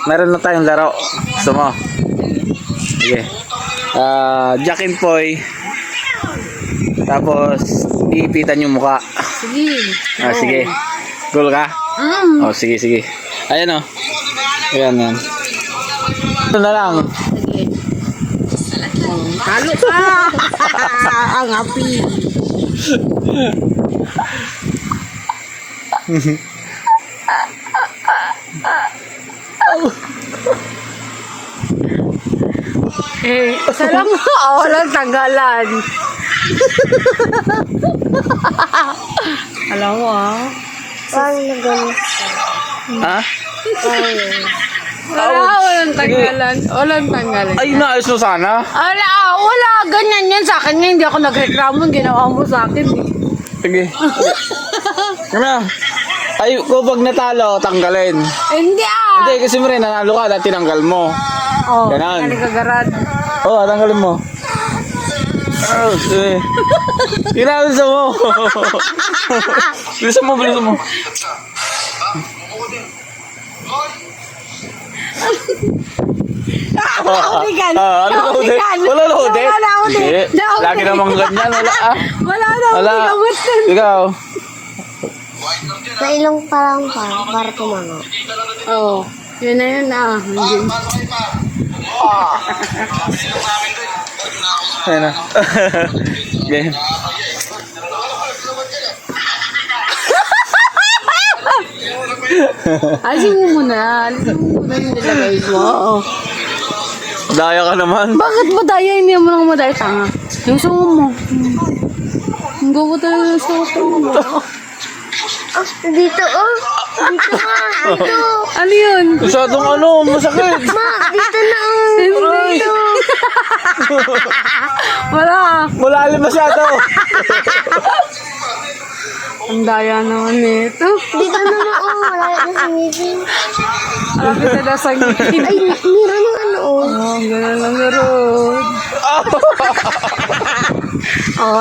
meron na tayong laro. Gusto mo? Sige. Jack and Poy. Tapos, iipitan yung muka. Sige. Sige. Goal ka? Oh, sige, sige. Ayan o. Ayan, yan. Ito na lang. Sige. Talo ka! Ang api. Isa lang walang tanggalan. Alam mo Parang nagano. Ha? walang tanggalan. Walang tanggalan. Ay, naayos mo sana. Wala. Ganyan yan sa akin. Ngayon hindi ako nagreklamo. Ginawa mo sa akin. Sige. Ano? Ay, kung pag natalo, tanggalin. Hindi Hindi, kasi mo rin, nanalo ka, dahil tinanggal mo. Ganon. Naligagaran. Oo, tanggalin mo. Oh, sige. Bilisan mo. Bilisan mo, bilisan mo. Ano loaded? Wala loaded? Hindi. Lagi namang ganyan. Wala Wala. Ikaw. Sa ilong parang para tumama. Oo. Yun na yun Ayan na. Okay. Alisin mo muna yung nilagay mo. Daya ka naman. Bakit madaya? Hindi mo lang madaya tanga. Yung sumo mo. Ang gawa talaga yung sumo mo. Dito Dito Dito. Ano yun? Masyadong masakit. Dito na Dito. Wala. Malalim masyado. Ang daya naman nito. Dito na wala na sa ngipin. Marami ka na sa ngipin. Ay, meron ng Ganun lang meron.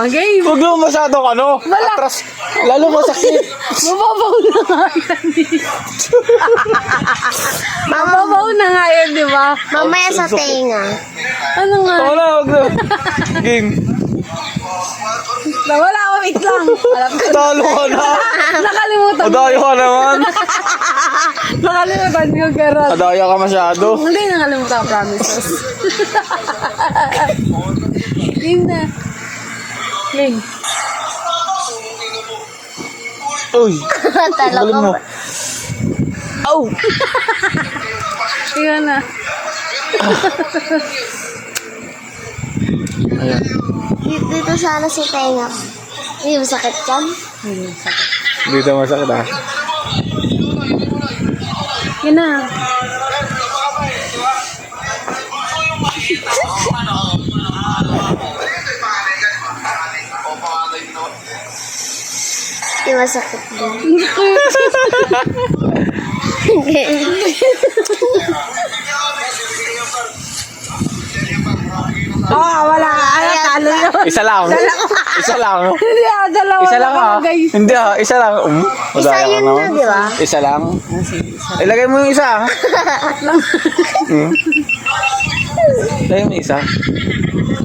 Game. Huwag mo masyadong atras. Lalo masakit. Mababaw na nga yan. Mababaw na nga yan, di ba? Mamaya sa tenga. Ano nga? Wala, huwag na. Game. Wala, wait lang. Talo ka na. Nakalimutan ko. Adaya ka naman. Nakalimutan ko, Gerard. Adaya ka masyado. Hindi nakalimutan ko, promises. Game na. Game. Uy. Talo Galing mo. ka. Au. Tingnan na. Ayan. Dito sana sa tenga. Hindi masakit yan? Dito masakit ah. Yan na. Hindi masakit din. Wala. Talo yun. Isa lang. Isa lang. Hindi dalawa. Isa lang Hindi isa lang. Isa yun na, di ba? Isa lang. Ilagay mo yung isa. Ilagay mo yung isa.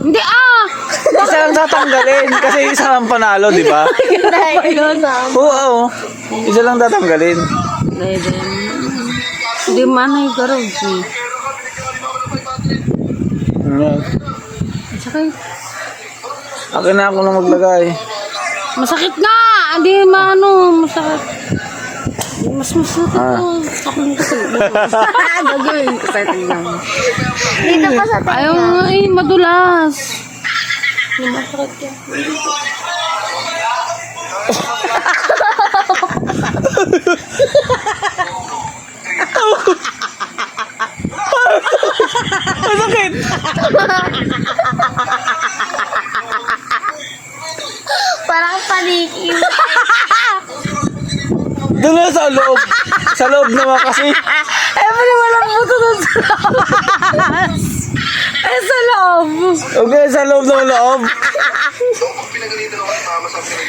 Hindi Isa lang tatanggalin. Kasi isa lang panalo, di ba? Oo. Isa lang tatanggalin. Hindi man ay garog. Sakit. Akin na ako na maglagay. Masakit nga! Hindi masakit. Mas masakit ko. Ako yung kasal. Gagawin ko sa tingnan. Dito pa sa tenga. Ayaw nga madulas. Masakit yan. Masakit! Parang panikin. Doon na sa loob. Sa loob naman kasi. Pwede walang buto doon sa labas. Sa loob. Okay, sa loob ng loob.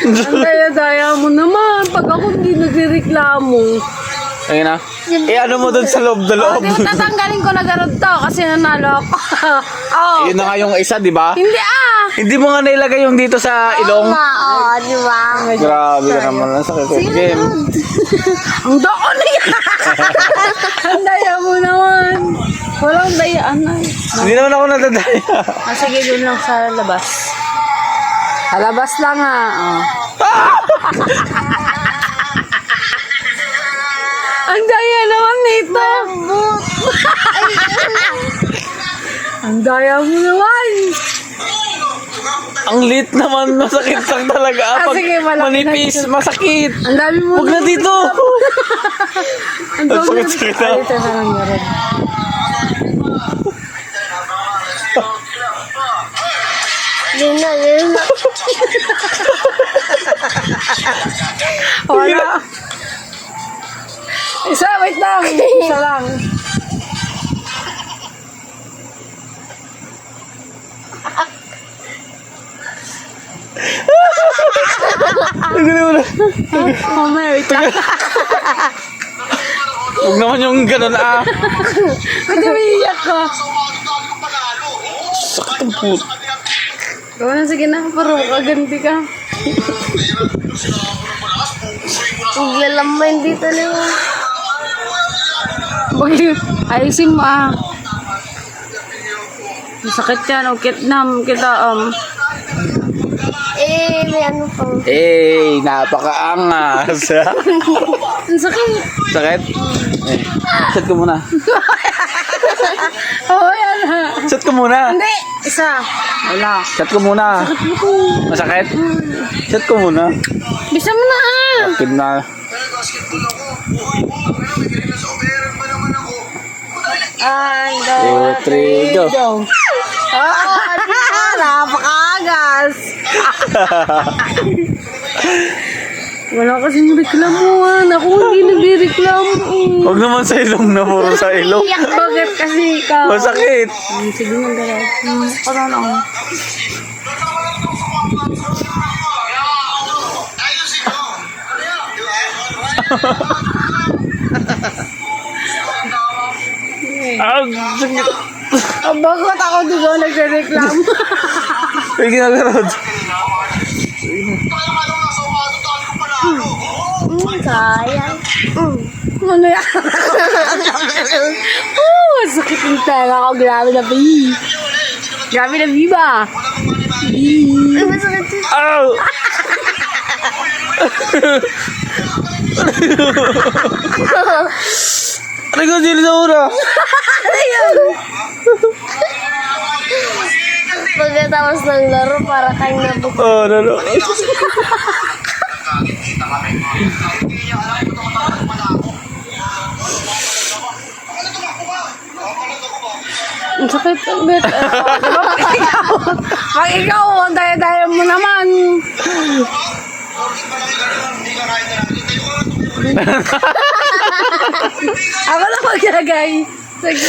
Ang daya-daya mo naman. Pag ako hindi nagrereklamo. Ayun na. Ano mo dun sa loob na loob? Di, tatanggalin ko na ganun to kasi nanalo ako. Oh. Yun na nga yung isa, di ba? Hindi Hindi mo nga nailagay yung dito sa ilong. Oo, di ba? Grabe ka naman. Ang sakit. Game. Ang dako na yan. Ang daya mo naman. Walang dayaan na. Hindi naman ako nadadaya. Sige, doon lang sa labas. Sa labas lang Oh. Ang daya naman nito. Ang daya mo naman. Ang lit naman. Masakit lang talaga. Pag sige, malaki manipis, masakit. Ang dami mo. Huwag na dito. Ang dami mo. sakit na. Ay, ito na lang meron. Yun na, yun na. Wala. Isa, wait lang. Isa lang. Mamaya, wait lang. Huwag naman yung ganun Ba't umiiyak ka? Sakit ang puto. Gawa na, sige na. Paro ka, ganti ka. Maglalamay dito naman. Ayusin mo Masakit yan. Ukit na. Kita May ano pa. Napakaangas. Ang sakit. Sakit? Chat ko muna. Oo, yan Chat ko muna. Hindi. Isa. Wala. Chat ko muna. Masakit? Chat ko muna. Bisa mo na Kid na. One, 2, 3, go. Napakagas. Wala kasing reklamuhan. Ako hindi nagre-reklamo. Huwag naman sa ilong na. Puro sa ilong. Bakit kasi ikaw? Masakit. Sige nga galaw. Ano na Sakit. Bakit ako dito nagre-reklamo? May ginagarod. Sayang. Ano yan? Sakit yung tanga ko. Grabe na bi. Grabe na bi ba? Ay, masakit yun. Ow! Ano ko dili sa ura? Pagkatapos ng laro, para kayong nabuk. Oh, no. Ang sakit ang bit. Pag ikaw, ang daya-daya mo naman. Ako na maglagay. Sige.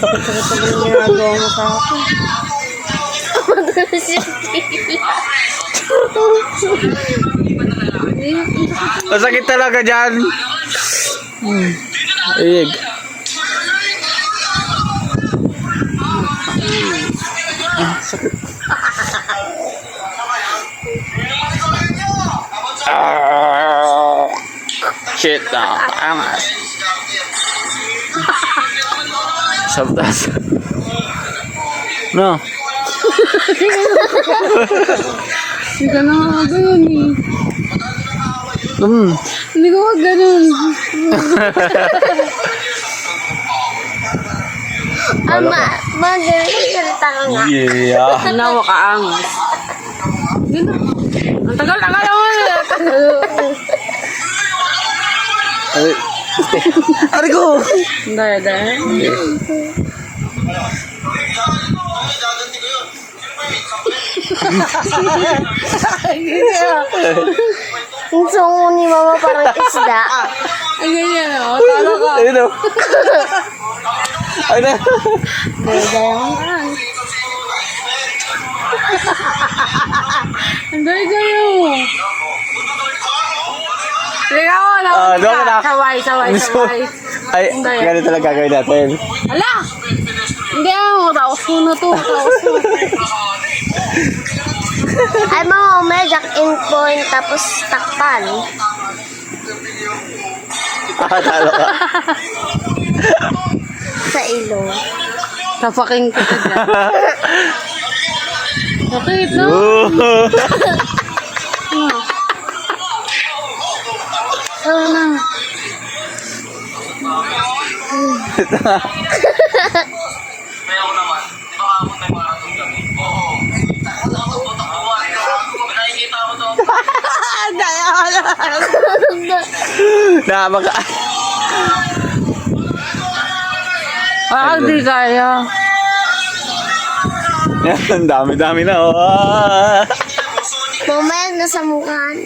Sakit-sakit ang ginagawa mo sa akin. Masakit talaga dyan. Iyig. Sakit. Shit na. Angas. Sabtas. No. Hindi ka na nga ganun eh. Hindi ko wag ganun. Magaling salita ka nga. Yeah. Nawa ka angas. Hindi na. Ang tagal-tagal naman eh. Ay. Ari ko. Dahil. Yung sungo ni mama parang isda. Ay, ganyan o. Tala ka. Ayun o. Ayun na. Ang dahil kayo. Ikaw, doon ka na. Saway. Ay, ganito lang gagawin natin. Ala! Hindi ako, taos ko na to. Ay, mga umay, jack in point, tapos takpan. Talo ka. Sa ilong. Tapaking kita dyan. Sakit na. Sana. Nakabaka. Di kaya. Yan, dami-dami na. Oh. Mamaya nasa mukhaan.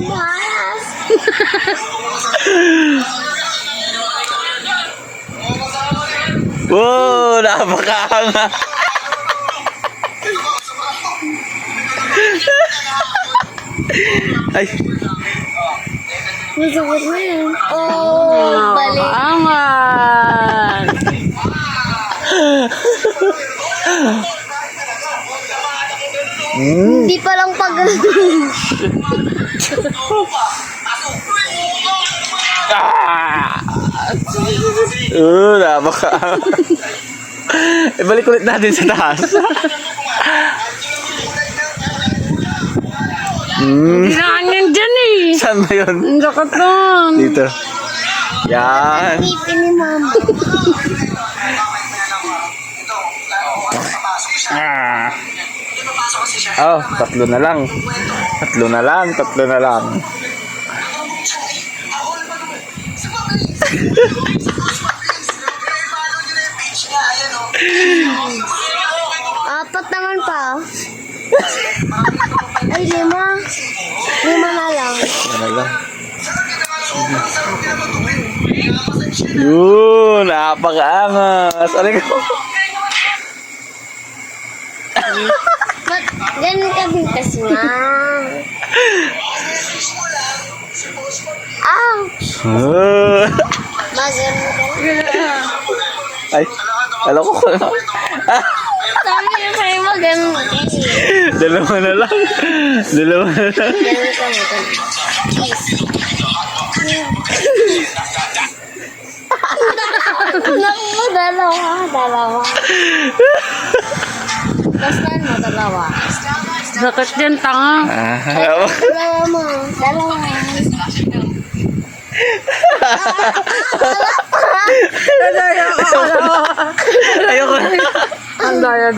Mas. Wow, napakahanga. Ay, Masakit na yan. Oh, balik. Angan. Hindi pa lang pag... napakahanga. Ibalik ulit natin sa taas. Ginangan dyan eh. Saan ba yun? Ang sakit nun. Dito. Yan. Pipin ni mama. Oh, tatlo na lang. Tatlo na lang. Apat naman pa. Ay, 5. 5 na lang. Ano lang. Yun, napakaangas. Ano ko? Ba't ganun ka din kasi nga? Ouch! Magano ka. Ay, alam ko ko. Sabi niya sa'yo magano ka. Dalawa na lang. Ganun ka mo. Naku, dalawa. Basta mo, dalawa. Sakit dyan, tanga. Dalawa mo. Ayoko na. Ang daya